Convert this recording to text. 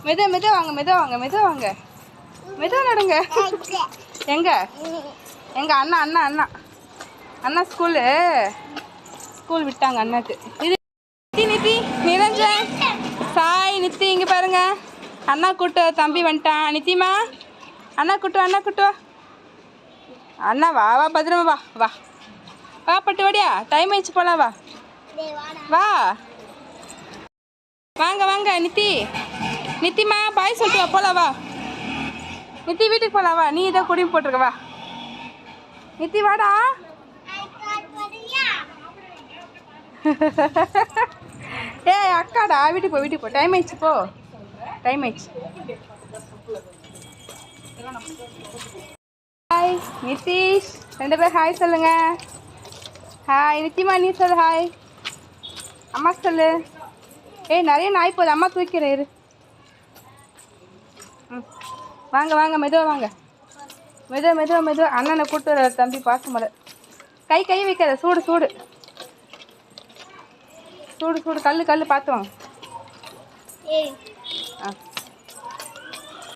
மெதுவா வாங்க மெதுவா வாங்க மெதுவா வாங்க மெதுவா நடுங்க. எங்க எங்க அண்ணா அண்ணா அண்ணா அண்ணா ஸ்கூல் விட்டாங்க அண்ணாக்கு. இது நித்தி நிரஞ்சன் சாய் நித்தி இங்கே பாருங்க. அண்ணா கூட்டு தம்பி வந்துட்டான். நித்திமா அண்ணா கூட்டு வா. அண்ணா வா வா பத்திரமா வா வா வா பட்டு வாடியா. டைம் ஆயிடுச்சு போலாம் வா வா வாங்க வாங்க நித்திமா பாய் சொல்லிட்டு வா போலாம் வா. நித்தி வீட்டுக்கு போலாம் வா. நீ இதை குடியும் போட்டிருக்க வா. நித்தி வாடா. ஏய் அக்காடா வீட்டுக்கு போ டைம் ஆயிடுச்சு போ. டைம் ஆயிடுச்சு. ஹாய் நிதிஷ் 2 பேர் ஹாய் சொல்லுங்க. ஹாய் நித்திமா நீ சொல்லு ஹாய். அம்மா சொல்லு. ஏய் நிறைய நாய் போகுது. அம்மா தூக்கிறேன் இரு. வாங்க வாங்க மெதுவா வாங்க மெதுவா. அண்ணனை கூட்டு வர தம்பி பார்க்க முடியல. கை வைக்காத. சூடு கல் பார்த்து வாங்க. ஆ